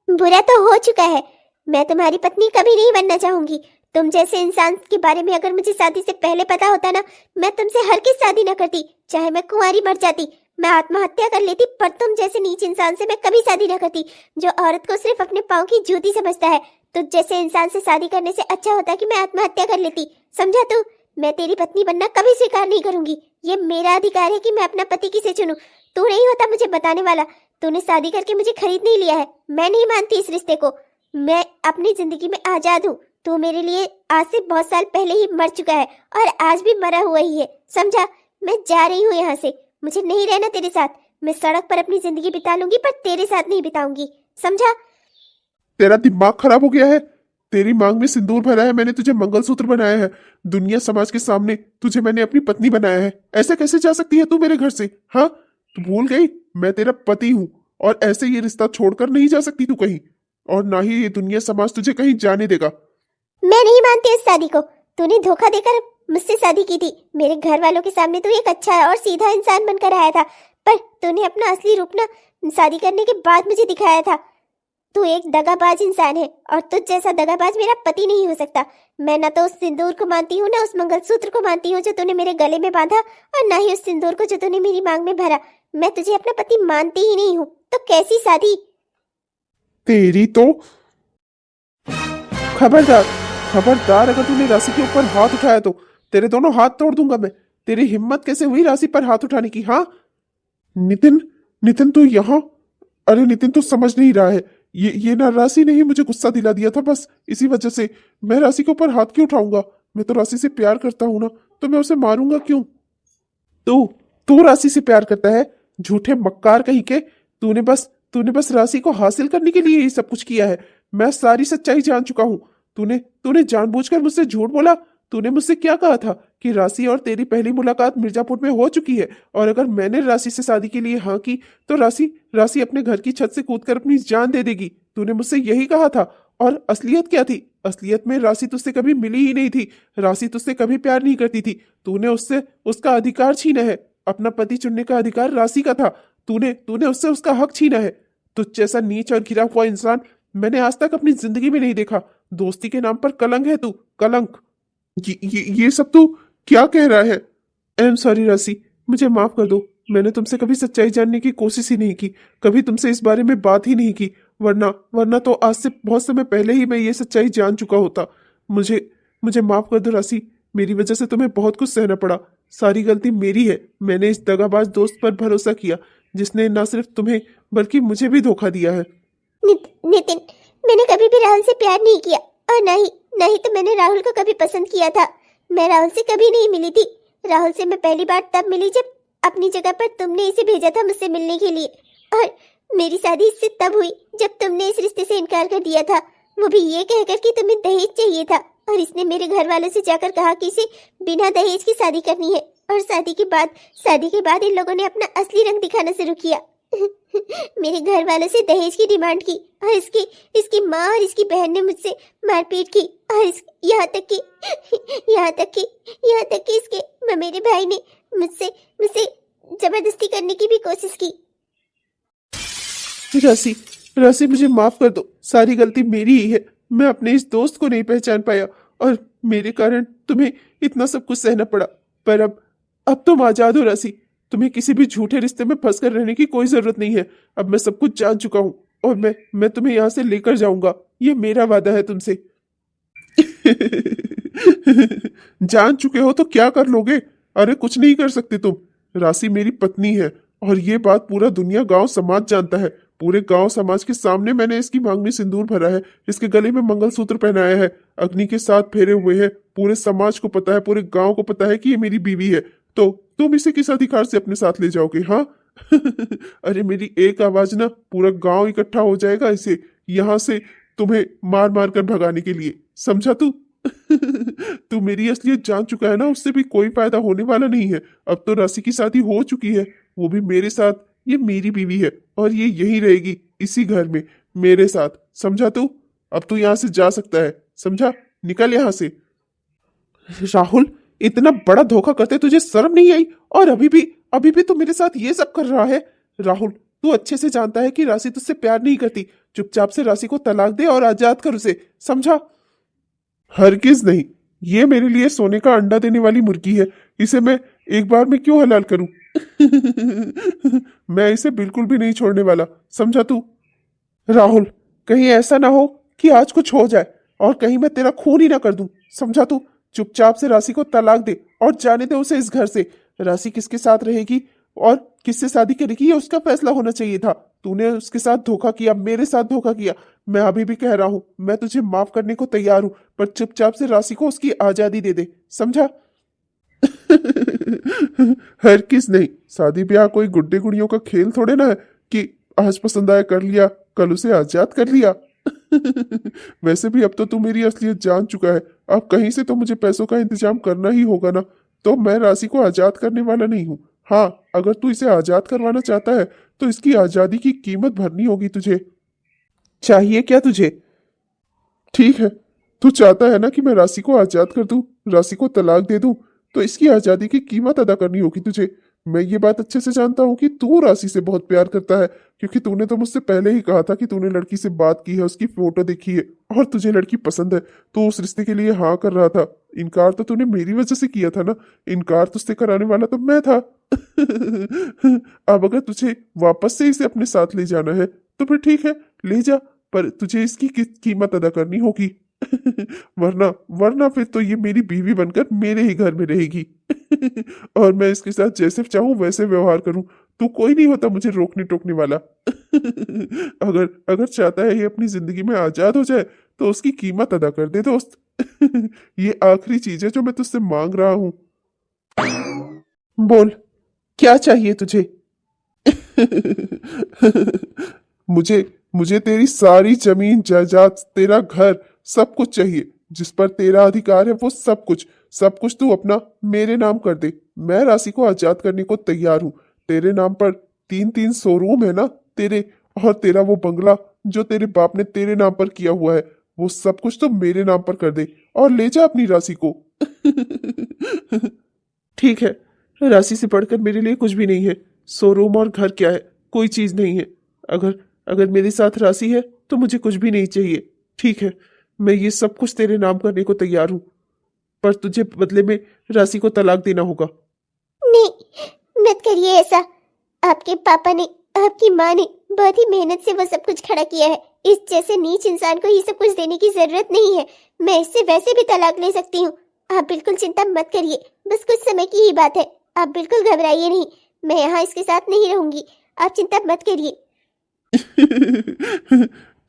बुरा तो हो चुका है। मैं तुम्हारी पत्नी कभी नहीं बनना चाहूंगी। तुम जैसे इंसान के बारे में अगर मुझे शादी से पहले पता होता ना, मैं तुमसे हरगिज़ शादी न करती। चाहे मैं कुंवारी मर जाती, मैं आत्महत्या कर लेती, पर तुम जैसे नीच इंसान से मैं कभी शादी न करती, जो औरत को सिर्फ अपने पाँव की जूती समझता है। तो जैसे इंसान से शादी करने से अच्छा होता कि मैं आत्महत्या कर लेती, समझा तू? मैं तेरी पत्नी बनना कभी स्वीकार नहीं करूंगी। ये मेरा अधिकार है कि मैं अपना पति किसे चुनूं। तू नहीं होता मुझे बताने वाला। तूने शादी करके मुझे खरीद नहीं लिया है। मैं नहीं मानती इस रिश्ते को। मैं अपनी जिंदगी में आजाद हूँ। तू मेरे लिए आज से बहुत साल पहले ही मर चुका है और आज भी मरा हुआ ही है, समझा? मैं जा रही हूँ यहाँ से। मुझे नहीं रहना तेरे साथ। मैं सड़क पर अपनी जिंदगी बिता लूंगी, पर तेरे साथ नहीं बिताऊंगी, समझा? तेरा दिमाग खराब हो गया है? तेरी मांग में सिंदूर भरा है, मैंने तुझे मंगलसूत्र बनाया है, दुनिया समाज के सामने तुझे मैंने अपनी पत्नी बनाया है। ऐसे कैसे जा सकती है तू मेरे घर से? हाँ, तू भूल गई मैं तेरा पति हूँ, और ऐसे ये रिश्ता छोड़कर नहीं जा सकती तू कहीं, और ना ही ये दुनिया समाज तुझे कहीं जाने देगा। मैं नहीं मानती इस शादी को। तूने धोखा देकर मुझसे शादी की थी। मेरे घर वालों के सामने तू एक अच्छा और सीधा इंसान बनकर आया था, पर तूने अपना असली रूप ना शादी करने के बाद मुझे दिखाया था। तू एक दगाबाज इंसान है, और तुझ जैसा दगाबाज मेरा पति नहीं हो सकता। मैं ना तो उस सिंदूर को मानती हूँ, ना उस मंगलसूत्र को मानती हूँ जो तूने मेरे गले में बांधा, और ना ही उस सिंदूर को जो तूने मेरी मांग में भरा। मैं तुझे अपना पति मानती ही नहीं हूँ, तो कैसी शादी? तेरी तो खबरदार, खबरदार, अगर तूने राशि के ऊपर हाथ उठाया तो तेरे दोनों हाथ तोड़ दूंगा मैं। तेरी हिम्मत कैसे हुई राशि पर हाथ उठाने की? हाँ नितिन, नितिन तू यहाँ? अरे नितिन तू समझ नहीं रहा है, ये ना राशि ने ही मुझे गुस्सा दिला दिया था, बस इसी वजह से। मैं राशि के ऊपर हाथ क्यों उठाऊंगा? मैं तो राशि से प्यार करता हूं ना, तो मैं उसे मारूंगा क्यों? तू तू राशि से प्यार करता है? झूठे मक्कार कहीं के। तूने बस राशि को हासिल करने के लिए ये सब कुछ किया है। मैं सारी सच्चाई जान चुका हूं। तूने जानबूझकर मुझसे झूठ बोला। तूने मुझसे क्या कहा था कि राशि और तेरी पहली मुलाकात मिर्जापुर में हो चुकी है, और अगर मैंने राशि से शादी के लिए हाँ की तो राशि अपने घर की छत से कूदकर अपनी जान दे देगी। तूने मुझसे यही कहा था। और असलियत क्या थी? असलियत में राशि तुझसे कभी मिली ही नहीं थी। राशि तुझसे कभी प्यार नहीं करती थी। तूने उससे उसका अधिकार छीना है। अपना पति चुनने का अधिकार राशि का था। तूने उससे उसका हक छीना है। तुझ जैसा नीच और गिरा हुआ इंसान मैंने आज तक अपनी जिंदगी में नहीं देखा। दोस्ती के नाम पर कलंक है तू, कलंक। ये सब तू क्या कह रहा है? आई एम सॉरी राशि, मुझे माफ कर दो। मैंने तुमसे कभी सच्चाई जानने की कोशिश ही नहीं की, कभी तुमसे इस बारे में बात ही नहीं की। वरना वरना तो आज से बहुत समय पहले ही मैं ये सच्चाई जान चुका होता। मुझे मुझे माफ कर दो राशि। मेरी वजह से तुम्हें बहुत कुछ सहना पड़ा। सारी गलती मेरी है। मैंने इस दगाबाज दोस्त पर भरोसा किया जिसने न सिर्फ तुम्हें बल्कि मुझे भी धोखा दिया है। नितिन, मैंने कभी भी राहुल से प्यार नहीं किया और नहीं तो मैंने राहुल को कभी पसंद किया था। मैं राहुल से कभी नहीं मिली थी। राहुल से मैं पहली बार तब मिली जब अपनी जगह पर तुमने इसे भेजा था मुझसे मिलने के लिए, और मेरी शादी इससे तब हुई जब तुमने इस रिश्ते से इनकार कर दिया था, वो भी ये कहकर कि तुम्हें दहेज चाहिए था। और इसने मेरे घर वालों से जाकर कहा कि इसे बिना दहेज की शादी करनी है। और शादी के बाद इन लोगों ने अपना असली रंग दिखाना शुरू किया। मेरे घर वालों से दहेज की डिमांड की और इसकी माँ और इसकी बहन ने मुझसे मारपीट की, और यहाँ तक कि इसके मेरे भाई ने मुझसे जबरदस्ती करने की भी कोशिश की। राशि मुझे माफ कर दो। सारी गलती मेरी ही है। मैं अपने इस दोस्त को नहीं पहचान पाया और मेरे कारण तुम्हें इतना सब कुछ सहना पड़ा। पर अब तुम आजाद हो राशि। तुम्हें किसी भी झूठे रिश्ते में फंस कर रहने की कोई जरूरत नहीं है। अब मैं सब कुछ जान चुका हूँ और मैं तुम्हें यहाँ से लेकर जाऊंगा। ये मेरा वादा है तुमसे। जान चुके हो तो क्या कर लोगे? अरे कुछ नहीं कर सकते तुम। राशि मेरी पत्नी है और ये बात पूरा दुनिया गांव समाज जानता है। पूरे गांव समाज के सामने मैंने इसकी मांग में सिंदूर भरा है, इसके गले में मंगलसूत्र पहनाया है, अग्नि के साथ फेरे हुए हैं। पूरे समाज को पता है, पूरे गांव को पता है कि ये मेरी बीवी है। तो तुम इसे किस अधिकार से अपने साथ ले जाओगे? हाँ। अरे मेरी एक आवाज ना पूरा गांव इकट्ठा हो जाएगा इसे यहां से तुम्हें मार मार कर भगाने के लिए। समझा तू? तू मेरी असलियत जान चुका है ना, उससे भी कोई फायदा होने वाला नहीं है। अब तो राशि की शादी हो चुकी है, वो भी मेरे साथ। ये मेरी बीवी है और ये यहीं रहेगी इसी घर में मेरे साथ। समझा तू? अब तू यहां से जा सकता है। समझा? निकल यहां से। राहुल, इतना बड़ा धोखा करते तुझे शर्म नहीं आई? और अभी भी तू मेरे साथ ये सब कर रहा है। राहुल, तू अच्छे से जानता है कि राशि तुझसे प्यार नहीं करती। चुपचाप से राशि को तलाक दे और आजाद कर उसे। समझा? हरगिज नहीं। ये मेरे लिए सोने का अंडा देने वाली मुर्गी है। इसे मैं एक बार में क्यों हलाल करूं? मैं इसे बिल्कुल भी नहीं छोड़ने वाला। समझा तू? राहुल, कहीं ऐसा ना हो कि आज कुछ हो जाए और कहीं मैं तेरा खून ही ना कर दूं। समझा तू? चुपचाप से राशि को तलाक दे और जाने दे उसे इस घर से। राशि किसके साथ रहेगी और किससे शादी करेगी ये उसका फैसला होना चाहिए था। तूने उसके साथ धोखा किया, मेरे साथ धोखा किया। मैं अभी भी कह रहा हूं, मैं तुझे माफ करने को तैयार हूं, पर चुपचाप से राशि को उसकी आजादी दे दे। समझा? हर किस नहीं। शादी ब्याह कोई गुड्डे गुड़ियों का खेल थोड़े ना है कि आज पसंद आया कर लिया, कल उसे आजाद कर लिया। वैसे भी अब तो तू मेरी असलियत जान चुका है। अब कहीं से तो मुझे पैसों का इंतजाम करना ही होगा ना। तो मैं राशि को आजाद करने वाला नहीं हूँ। हाँ, अगर तू इसे आजाद करवाना चाहता है तो इसकी आजादी की कीमत भरनी होगी तुझे। चाहिए क्या तुझे? ठीक है, तू चाहता है ना कि मैं राशि को आजाद कर दूं, राशि को तलाक दे दूं, तो इसकी आजादी की कीमत अदा करनी होगी तुझे। मैं ये बात अच्छे से जानता हूँ कि तू राशि से बहुत प्यार करता है, क्योंकि तूने तो मुझसे पहले ही कहा था कि तूने लड़की से बात की है, उसकी फोटो देखी है और तुझे लड़की पसंद है। तो उस रिश्ते के लिए हाँ कर रहा था। इनकार तो तूने मेरी वजह से किया था ना। इनकार तुझसे कराने वाला तो मैं था। अब अगर तुझे वापस से इसे अपने साथ ले जाना है तो फिर ठीक है, ले जा, पर तुझे इसकी कीमत अदा करनी होगी। वरना फिर तो ये मेरी बीवी बनकर मेरे ही घर में रहेगी। और मैं इसके साथ जैसे चाहूं वैसे व्यवहार करूं। तू कोई नहीं होता मुझे रोकने टोकने वाला। अगर चाहता है ये अपनी जिंदगी में आजाद हो जाए तो उसकी कीमत अदा कर दे दोस्त। ये आखिरी चीज है जो मैं तुझसे मांग रहा हूं। बोल, क्या चाहिए तुझे? मुझे तेरी सारी जमीन जायदाद, तेरा घर, सब कुछ चाहिए। जिस पर तेरा अधिकार है वो सब कुछ तू अपना मेरे नाम कर दे। मैं राशि को आजाद करने को तैयार हूँ। तेरे नाम पर 3-3 शोरूम है ना तेरे, और तेरा वो बंगला जो तेरे बाप ने तेरे नाम पर किया हुआ है, वो सब कुछ तो मेरे नाम पर कर दे और ले जा अपनी राशि को। ठीक है, राशि से बढ़कर मेरे लिए कुछ भी नहीं है। शोरूम और घर क्या है, कोई चीज नहीं है। अगर मेरे साथ राशि है तो मुझे कुछ भी नहीं चाहिए। ठीक है, मैं ये सब कुछ तेरे नाम करने को तैयार हूँ, पर तुझे बदले में राशि को तलाक देना होगा। नहीं, मत करिए ऐसा। आपके पापा ने, आपकी माँ ने बहुत ही मेहनत से वो सब कुछ खड़ा किया है। इस जैसे नीच इंसान को ये सब कुछ देने की जरूरत नहीं है। मैं इससे वैसे भी तलाक ले सकती हूँ। आप बिल्कुल चिंता मत करिए, बस कुछ समय की ही बात है। आप बिल्कुल घबराइए नहीं, मैं यहाँ इसके साथ नहीं रहूंगी। आप चिंता मत करिए।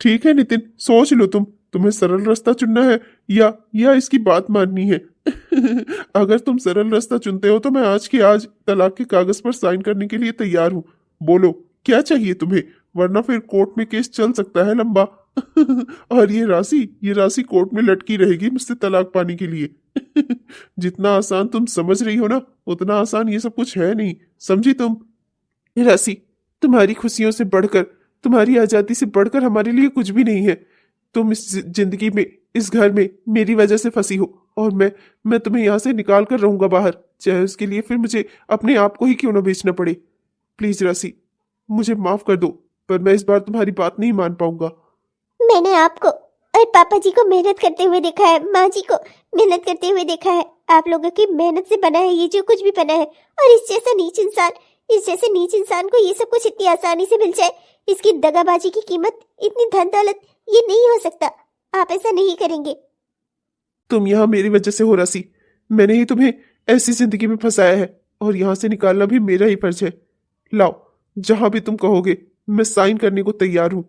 ठीक है नितिन, सोच लो तुम्हें सरल रास्ता चुनना है या इसकी बात माननी है। अगर तुम सरल रास्ता चुनते हो तो मैं आज के आज तलाक के कागज पर साइन करने के लिए तैयार हूँ। बोलो क्या चाहिए तुम्हें, वरना फिर कोर्ट में केस चल सकता है लंबा। और ये राशि कोर्ट में लटकी रहेगी मुझसे तलाक पाने के लिए। जितना आसान तुम समझ रही हो ना, उतना आसान ये सब कुछ है नहीं, समझी तुम? ये राशि तुम्हारी खुशियों से बढ़कर, तुम्हारी आजादी से बढ़कर हमारे लिए कुछ भी नहीं है। तुम इस जिंदगी में, इस घर में मेरी वजह से फंसी हो, और मैं तुम्हें यहाँ से निकाल कर रहूंगा बाहर, चाहे उसके लिए फिर मुझे अपने आप को ही क्यों ना बेचना पड़े। प्लीज राशि, मुझे माफ कर दो, पर मैं इस बार तुम्हारी बात नहीं मान पाऊंगा। मैंने आपको और पापा जी को मेहनत करते हुए देखा है, माँ जी को मेहनत करते हुए देखा है। आप लोगों की मेहनत से बना है ये जो कुछ भी बना है। और इस जैसे नीच इंसान को ये सब कुछ इतनी आसानी से मिल जाए, इसकी दगाबाजी की कीमत, इतनी धन दौलत, ये नहीं हो सकता। आप ऐसा नहीं करेंगे। तुम यहाँ मेरी वजह से हो राशि। मैंने ही तुम्हें ऐसी जिंदगी में फंसाया है, और यहाँ से निकालना भी मेरा ही फर्ज है। लाओ, जहां भी तुम कहोगे मैं साइन करने को तैयार हूं।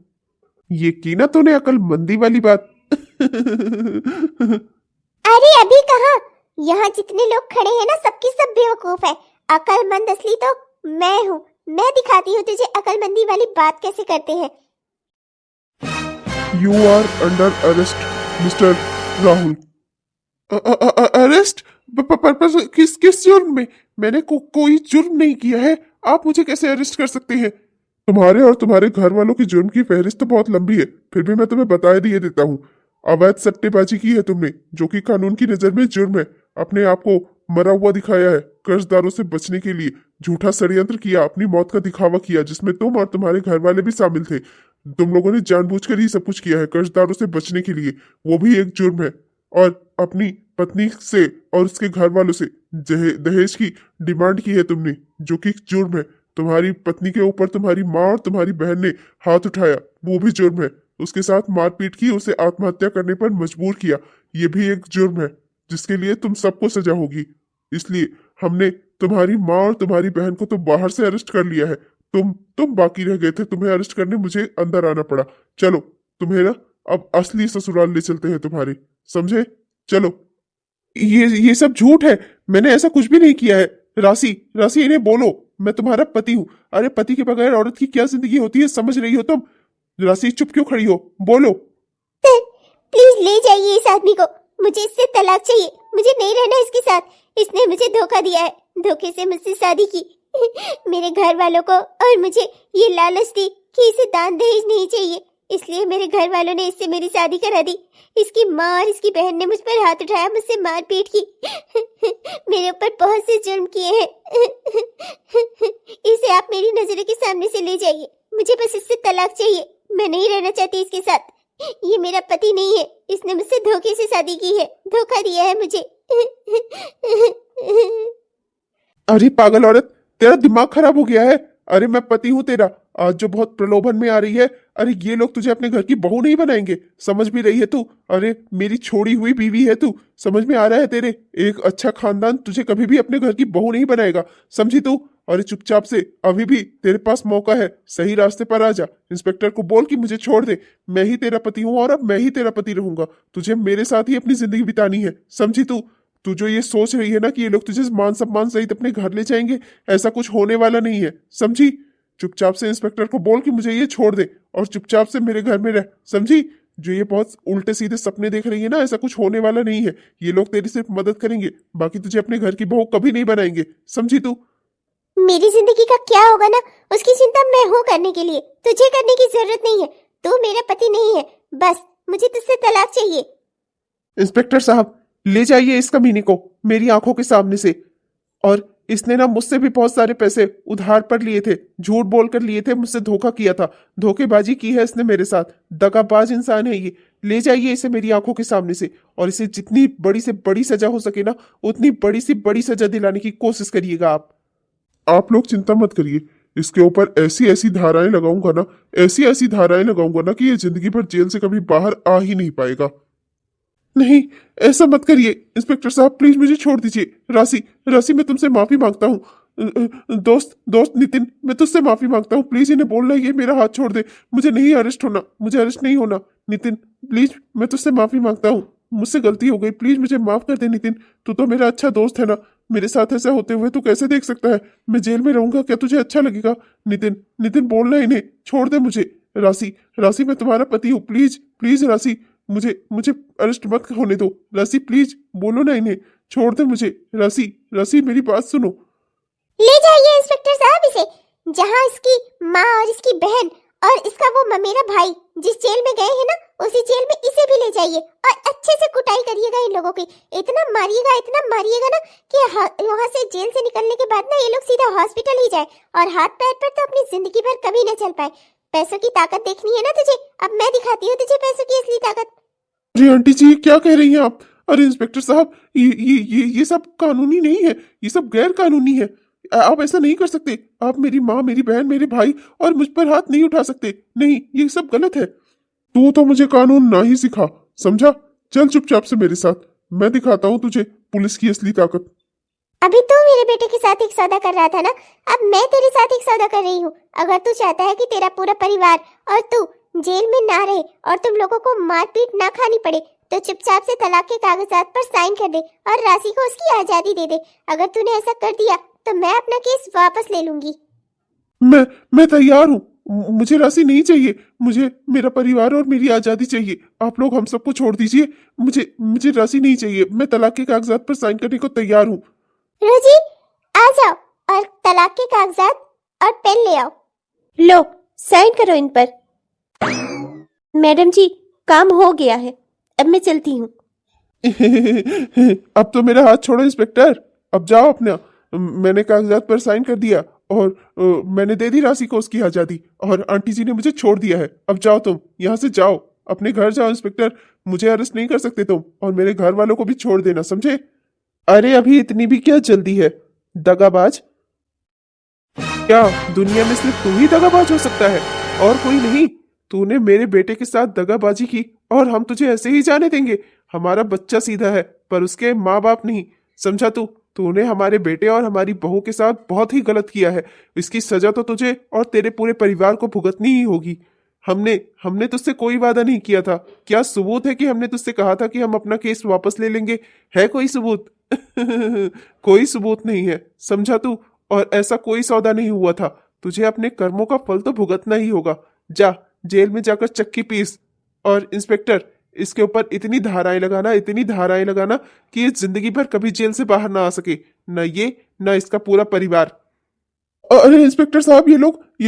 ये की ना तूने अकलमंदी वाली बात। अरे अभी कहाँ, यहाँ जितने लोग खड़े हैं ना, सबकी सब बेवकूफ है। अकलमंद असली तो मैं हूँ। मैं दिखाती हूँ तुझे अकलमंदी वाली बात कैसे करते हैं। You are under arrest mister Rahul. Arrest? किस जुर्म में? मैंने कोई जुर्म नहीं किया है। आप मुझे कैसे अरेस्ट कर सकते हैं? तुम्हारे और तुम्हारे घर वालों की जुर्म की फहरिस्त तो बहुत लंबी है, फिर भी मैं तुम्हें बता दिए देता हूँ। अवैध सट्टेबाजी की है तुमने, जो कि कानून की नजर में जुर्म है। अपने आप को मरा हुआ दिखाया है कर्जदारों से बचने के लिए। झूठा षड्यंत्र किया, अपनी मौत का दिखावा किया, जिसमें तुम और तुम्हारे घर वाले भी शामिल थे। तुम लोगों ने जानबूझकर ही सब कुछ किया है कर्जदारों से बचने के लिए, वो भी एक जुर्म है। और अपनी पत्नी से और उसके घर वालों से दहेज की डिमांड की है तुमने, जो कि जुर्म है। तुम्हारी पत्नी के ऊपर तुम्हारी माँ और तुम्हारी बहन ने हाथ उठाया, वो भी जुर्म है। उसके साथ मारपीट की, उसे आत्महत्या करने पर मजबूर किया, ये भी एक जुर्म है, जिसके लिए तुम सबको सजा होगी। इसलिए हमने तुम्हारी माँ और तुम्हारी बहन को तो बाहर से अरेस्ट कर लिया है। तुम बाकी रह गए थे, तुम्हें अरेस्ट करने मुझे अंदर आना पड़ा। चलो तुम्हें ना अब असली ससुराल ले चलते हैं तुम्हारे, समझे? चलो। ये सब झूठ है, मैंने ऐसा कुछ भी नहीं किया है। राशि इन्हें बोलो, मैं तुम्हारा पति हूँ। अरे पति के बगैर औरत की क्या जिंदगी होती है, समझ रही हो तुम? राशि चुप क्यों खड़ी हो, बोलो। सर प्लीज ले जाइए इस आदमी को, मुझे इससे तलाक चाहिए। मुझे नहीं रहना इसके साथ। इसने मुझे धोखा दिया है, धोखे से मुझसे शादी की। मेरे घर वालों को और मुझे ये लालच दी कि इसे दान दहेज नहीं चाहिए, इसलिए मेरे घर वालों ने इससे मेरी शादी करा दी। इसकी माँ और इसकी बहन ने मुझ पर हाथ उठाया, मुझसे मारपीट की, मेरे ऊपर बहुत से जुर्म किए हैं। इसे आप मेरी नजरों के सामने से ले जाइए। मुझे बस इससे तलाक चाहिए, मैं नहीं रहना चाहती इसके साथ। ये मेरा पति नहीं है, इसने मुझसे धोखे से शादी की है, धोखा दिया है मुझे। अरे पागल औरत, तेरा दिमाग खराब हो गया है। अरे मैं पति हूँ तेरा, आज जो बहुत प्रलोभन में आ रही है। अरे ये लोग तुझे अपने घर की बहू नहीं बनाएंगे, समझ भी रही है तू? अरे मेरी छोड़ी हुई बीवी है तू, समझ में आ रहा है तेरे? एक अच्छा खानदान तुझे कभी भी अपने घर की बहू नहीं बनाएगा, समझी तू? अरे चुपचाप से, अभी भी तेरे पास मौका है, सही रास्ते पर आ जा। इंस्पेक्टर को बोल कि मुझे छोड़ दे, मैं ही तेरा पति हूँ और अब मैं ही तेरा पति रहूंगा। तुझे मेरे साथ ही अपनी जिंदगी बितानी है, समझी तू? तू जो ये सोच रही है ना कि ये लोग तुझे मान सम्मान सहित अपने घर ले जाएंगे, ऐसा कुछ होने वाला नहीं है, समझी? चुपचाप से इंस्पेक्टर को बोल कि मुझे ये छोड़ दे और चुपचाप से मेरे घर में रह, समझी? जो ये बहुत उल्टे सीधे सपने देख रही है ना, ऐसा कुछ होने वाला नहीं है। ये लोग तेरी सिर्फ मदद करेंगे, बाकी तुझे अपने घर की बहू कभी नहीं बनाएंगे, समझी तू? मेरी जिंदगी का क्या होगा ना, उसकी चिंता मैं हूँ करने के लिए, तुझे करने की जरूरत नहीं है। तू मेरा पति नहीं है, बस मुझे तुझसे तलाक चाहिए। इंस्पेक्टर साहब, ले जाइए इस कमीने को मेरी आंखों के सामने से। और इसने ना मुझसे भी बहुत सारे पैसे उधार पर लिए थे, झूठ बोलकर लिए थे, मुझसे धोखा किया था, धोखेबाजी की है इसने मेरे साथ। दगाबाज इंसान है ये। ले जाइए इसे मेरी आंखों के सामने से, और इसे जितनी बड़ी से बड़ी सजा हो सके ना, उतनी बड़ी से बड़ी सजा दिलाने की कोशिश करिएगा आप। लोग चिंता मत करिए, इसके ऊपर ऐसी ऐसी धाराएं लगाऊंगा ना, ऐसी ऐसी धाराएं लगाऊंगा ना कि ये जिंदगी भर जेल से कभी बाहर आ ही नहीं पाएगा। नहीं, ऐसा मत करिए इंस्पेक्टर साहब, प्लीज मुझे छोड़ दीजिए। राशि, राशि मैं तुमसे माफी मांगता हूँ। दोस्त दोस्त नितिन, मैं तुझसे माफी मांगता हूँ, प्लीज इन्हें बोलना ये मेरा हाथ छोड़ दे। मुझे नहीं अरेस्ट होना, मुझे अरेस्ट नहीं होना। नितिन प्लीज, मैं तुझसे माफी मांगता हूँ, मुझसे गलती हो गई, प्लीज मुझे माफ कर दे। नितिन तू तो मेरा अच्छा दोस्त है ना, मेरे साथ ऐसा होते हुए तू कैसे देख सकता है? मैं जेल में रहूंगा, क्या तुझे अच्छा लगेगा? नितिन, नितिन बोलना इन्हें, छोड़ दे मुझे। राशि, राशि मैं तुम्हारा पति हूँ, प्लीज प्लीज राशि, मुझे मुझे अरेस्ट मत होने दो। राशि प्लीज बोलो ना इन्हें, छोड़ दे मुझे। राशि, राशि मेरी बात सुनो। ले जाइए इंस्पेक्टर साहब इसे, जहाँ इसकी माँ और इसकी बहन और इसका वो मेरा भाई जिस जेल में गए हैं ना, उसी जेल में इसे भी ले जाइए और अच्छे से कुटाई करिएगा इन लोगों की। इतना मारिएगा ना कि वहाँ से जेल से निकलने के बाद ना ये लोग सीधा हॉस्पिटल ही जाए और हाथ पैर पर तो अपनी जिंदगी भर कभी न चल पाए। पैसों की ताकत देखनी है ना तुझे? अब मैं दिखाती हूँ तुझे पैसों की असली ताकत। अरे आंटी जी, क्या कह रही हैं आप? अरे इंस्पेक्टर साहब, ये सब कानूनी नहीं है, ये सब गैर कानूनी है। आप ऐसा नहीं कर सकते। आप मेरी माँ, मेरी बहन, मेरे भाई और मुझ पर हाथ नहीं उठा सकते। नहीं, ये सब गलत है। तू तो मुझे कानून ना ही सिखा, समझा? चल चुपचाप से मेरे साथ, मैं दिखाता हूँ तुझे पुलिस की असली ताकत। अभी तू मेरे बेटे के साथ एक सौदा कर रहा था ना, अब मैं तेरे साथ एक सौदा कर रही हूँ। अगर तू चाहता है कि तेरा पूरा परिवार और तू जेल में ना रहे और तुम लोगों को मारपीट ना खानी पड़े, तो चुपचाप से तलाक के कागजात पर साइन कर दे और राशि को उसकी आजादी दे दे। अगर तूने ऐसा कर दिया तो मैं अपना केस वापस ले लूंगी। मैं तैयार हूँ, मुझे राशि नहीं चाहिए, मुझे मेरा परिवार और मेरी आजादी चाहिए। आप लोग हम सबको छोड़ दीजिए, मुझे मुझे राशि नहीं चाहिए। मैं तलाक के कागजात पर साइन करने को तैयार हूँ। रोजी आ जाओ और तलाक के कागजात और पेन ले आओ। लो साइन करो इन पर। मैडम जी काम हो गया है, अब मैं चलती हूँ। अब तो मेरा हाथ छोड़ो इंस्पेक्टर, अब जाओ अपना। मैंने कागजात पर साइन कर दिया और मैंने दे दी राशि को उसकी आजादी, और आंटी जी ने मुझे छोड़ दिया है। अब जाओ, तुम यहाँ से जाओ, अपने घर जाओ इंस्पेक्टर। मुझे अरेस्ट नहीं कर सकते तुम, और मेरे घर वालों को भी छोड़ देना, समझे? अरे अभी इतनी भी क्या जल्दी है, दगाबाज? क्या दुनिया में सिर्फ तू ही दगाबाज हो सकता है और कोई नहीं? तूने मेरे बेटे के साथ दगाबाजी की और हम तुझे ऐसे ही जाने देंगे? हमारा बच्चा सीधा है पर उसके माँ बाप नहीं, समझा तू? तूने हमारे बेटे और हमारी बहू के साथ बहुत ही गलत किया है। इसकी सजा तो तुझे और तेरे पूरे परिवार को भुगतनी ही होगी। हमने हमने तुझसे कोई वादा नहीं किया था। क्या सबूत है कि हमने तुझसे कहा था कि हम अपना केस वापस ले लेंगे? है कोई सबूत? कोई सबूत नहीं है, समझा तू? और ऐसा कोई सौदा नहीं हुआ था। तुझे अपने कर्मों का फल तो भुगतना ही होगा। जा जेल में जाकर चक्की पीस। और इंस्पेक्टर, इसके ऊपर इतनी धाराएं लगाना कि ये जिंदगी भर कभी जेल से बाहर ना आ सके, न ये न इसका पूरा परिवार। अरे इंस्पेक्टर साहब, ये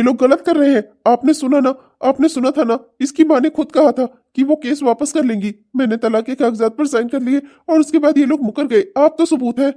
लोग गलत कर रहे हैं। आपने सुना था ना, इसकी माँ ने खुद कहा था कि वो केस वापस कर लेंगी। मैंने तलाक के कागजात पर साइन कर लिए और उसके बाद ये लोग मुकर गए। आप तो सबूत है।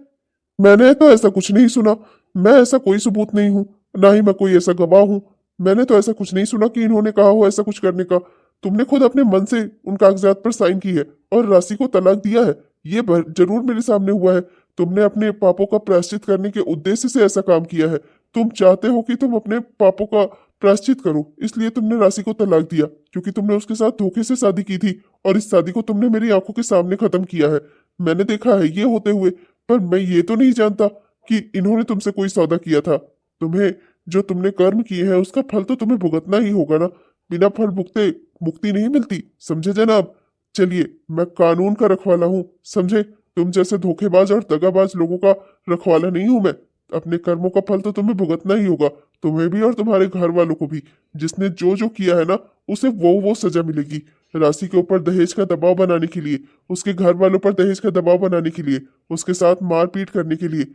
मैंने तो ऐसा कुछ नहीं सुना, मैं ऐसा कोई सबूत नहीं हूँ, ना ही मैं कोई ऐसा गवाह हूँ। मैंने तो ऐसा कुछ नहीं सुना कि इन्होंने कहा हो ऐसा कुछ करने का। तुमने खुद अपने मन से उन कागजात पर साइन की है और राशि को तलाक दिया है, ये जरूर मेरे सामने हुआ है। तुमने अपने पापों का प्रायश्चित करने के उद्देश्य से ऐसा काम किया है। तुम चाहते हो कि तुम अपने पापों का प्रायश्चित करो, इसलिए तुमने राशि को तलाक दिया, क्योंकि तुमने उसके साथ धोखे से शादी की थी और इस शादी को तुमने मेरी आंखों के सामने खत्म किया है। मैंने देखा है ये होते हुए, पर मैं ये तो नहीं जानता कि इन्होंने तुमसे कोई सौदा किया था। तुम्हें जो तुमने कर्म किए हैं उसका फल तो तुम्हें भुगतना ही होगा ना। बिना फल भुगते मुक्ति नहीं मिलती, समझे जनाब? चलिए, मैं कानून का रखवाला हूँ, समझे? तुम जैसे धोखेबाज और दगाबाज लोगों का रखवाला नहीं हूं मैं। अपने कर्मों का फल तो तुम्हें भुगतना ही होगा, तुम्हें भी और तुम्हारे घर वालों को भी। जिसने जो जो किया है ना, उसे वो सजा मिलेगी। राशि के ऊपर दहेज का दबाव बनाने के लिए, उसके घर वालों पर दहेज का दबाव बनाने के लिए, उसके साथ मारपीट करने के लिए,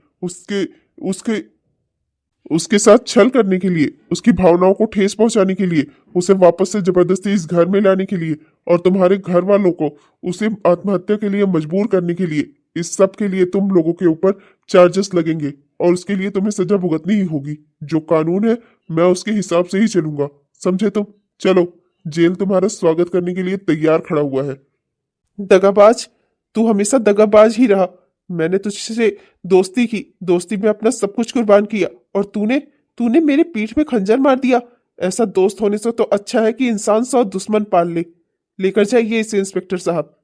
उसके साथ छल करने के लिए, उसकी भावनाओं को ठेस पहुंचाने के लिए, उसे वापस से जबरदस्ती इस घर में लाने के लिए, और तुम्हारे घर वालों को उसे आत्महत्या के लिए मजबूर करने के लिए, इस सब के लिए तुम लोगों के ऊपर चार्जेस लगेंगे और उसके लिए तुम्हें सजा भुगतनी ही होगी। जो कानून है मैं उसके हिसाब से ही चलूंगा, समझे तुम? चलो, जेल तुम्हारा स्वागत करने के लिए तैयार खड़ा हुआ है। दगाबाज, तू हमेशा दगाबाज ही रहा। मैंने तुझसे दोस्ती की, दोस्ती में अपना सब कुछ कुर्बान किया, और तूने मेरे पीठ में खंजर मार दिया। ऐसा दोस्त होने से तो अच्छा है कि इंसान 100 दुश्मन पाल ले। लेकर जाइए इसे इंस्पेक्टर साहब।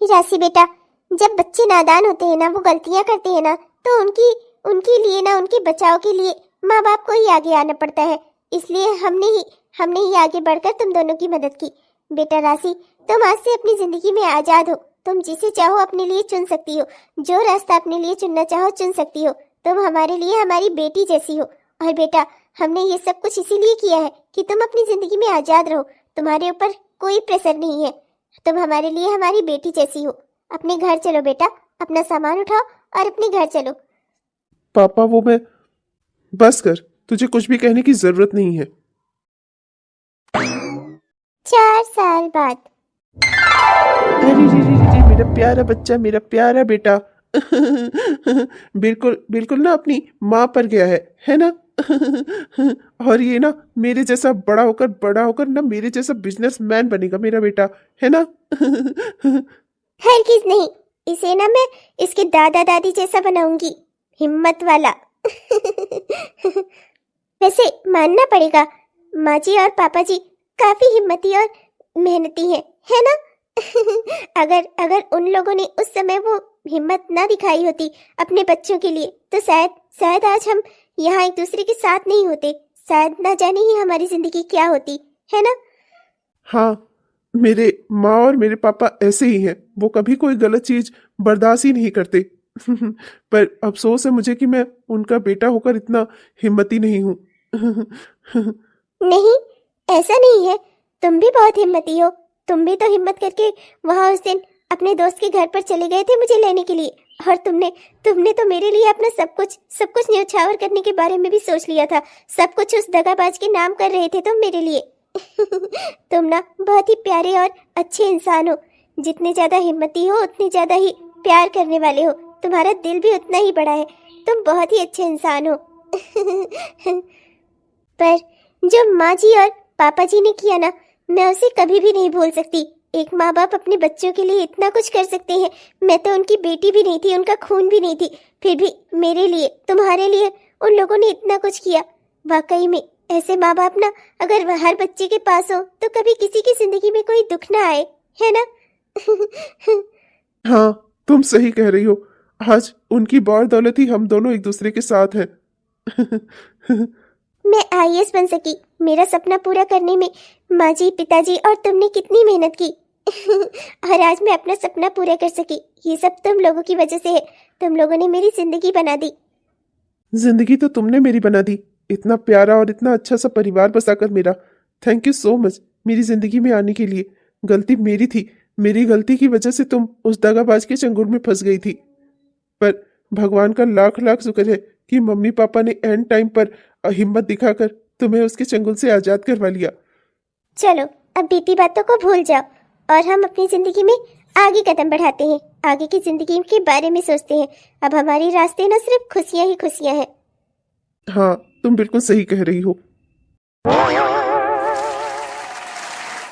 राशि बेटा, जब बच्चे नादान होते हैं ना, वो गलतियां करते हैं ना, तो उनके लिए ना, उनके बचाव के लिए माँ बाप को ही आगे आना पड़ता है। इसलिए हमने ही आगे बढ़कर तुम दोनों की मदद की। बेटा राशि, तुम आज से अपनी जिंदगी में आजाद हो। तुम जिसे चाहो अपने लिए चुन सकती हो, जो रास्ता अपने लिए चुनना चाहो चुन सकती हो। तुम हमारे लिए हमारी बेटी जैसी हो। और बेटा, हमने ये सब कुछ इसीलिए किया है कि तुम अपनी जिंदगी में आजाद रहो। तुम्हारे ऊपर कोई प्रेशर नहीं है। तुम हमारे लिए हमारी बेटी जैसी हो। अपने घर चलो बेटा, अपना सामान उठाओ और अपने घर चलो। पापा वो मैं, बस कर, तुझे कुछ भी कहने की जरूरत नहीं है। 4 साल बाद। अरे रे रे रे रे, मेरा प्यारा बच्चा, मेरा प्यारा बेटा। बिल्कुल बिल्कुल ना अपनी माँ पर गया है ना। और ये ना मेरे जैसा बड़ा होकर ना मेरे जैसा बिजनेसमैन बनेगा मेरा बेटा, है ना। हरगिज नहीं, इसे ना मैं इसके दादा दादी जैसा बनाऊंगी, हिम्मत वाला। वैसे मानना पड़ेगा, माँ जी और पापा जी काफी हिम्मती और मेहनती हैं, है ना। अगर उन लोगों ने उस समय वो हिम्मत ना दिखाई होती अपने बच्चों के लिए, तो शायद आज हम यहाँ एक दूसरे के साथ नहीं होते। शायद ना जाने ही हमारी जिंदगी क्या होती, है ना। हाँ, मेरे माँ और मेरे पापा ऐसे ही हैं। वो कभी कोई गलत चीज बर्दाश्त ही नहीं करते। पर अफसोस है मुझे कि मैं उनका बेटा होकर इतना हिम्मती नहीं हूँ। नहीं, ऐसा नहीं है, तुम भी बहुत हिम्मती हो। तुम भी तो हिम्मत करके वहां उस दिन अपने दोस्त के घर पर चले गए थे मुझे लेने के लिए। और तुमने तो मेरे लिए अपना सब कुछ न्यौछावर करने के बारे में भी सोच लिया था। सब कुछ उस दगाबाज के नाम कर रहे थे तुम मेरे लिए। तुम ना बहुत ही प्यारे और अच्छे इंसान हो। जितने ज्यादा हिम्मती हो उतने ज्यादा ही प्यार करने वाले हो। तुम्हारा दिल भी उतना ही बड़ा है। तुम बहुत ही अच्छे इंसान हो। पर जो माँ जी और पापा जी ने किया ना, मैं उसे कभी भी नहीं भूल सकती। एक माँ बाप अपने बच्चों के लिए इतना कुछ कर सकते हैं। मैं तो उनकी बेटी भी नहीं थी, उनका खून भी नहीं थी, फिर भी मेरे लिए, तुम्हारे लिए उन लोगों ने इतना कुछ किया। वाकई में ऐसे माँ बाप ना अगर हर बच्चे के पास हो तो कभी किसी की जिंदगी में कोई दुख ना आए, है ना। हाँ, तुम सही कह रही हो। आज उनकी बदौलत ही हम दोनों एक दूसरे के साथ हैं। मैं आईएएस बन सकी। मेरा सपना पूरा करने में माँ जी, पिताजी और तुमने कितनी मेहनत की। और आज मैं अपना सपना पूरा कर सकी। ये सब तुम लोगों की वजह से है। तुम लोगों ने मेरी जिंदगी बना दी। जिंदगी तो तुमने मेरी बना दी, इतना प्यारा और इतना अच्छा सा परिवार बसाकर मेरा। थैंक यू सो मच मेरी जिंदगी में आने के लिए। गलती मेरी थी। मेरी गलती की वजह से तुम उस दगाबाज के चंगुल में फंस गई थी। पर भगवान का लाख लाख शुक्र है कि मम्मी पापा ने एंड टाइम पर हिम्मत दिखाकर तुम्हें उसके चंगुल से आजाद करवा लिया। चलो अब बीती बातों को भूल जाओ और हम अपनी जिंदगी में आगे कदम बढ़ाते हैं। आगे की जिंदगी के बारे में सोचते हैं। अब हमारे रास्ते न सिर्फ खुशियां ही खुशियां हैं। हाँ, तुम बिल्कुल सही कह रही हो।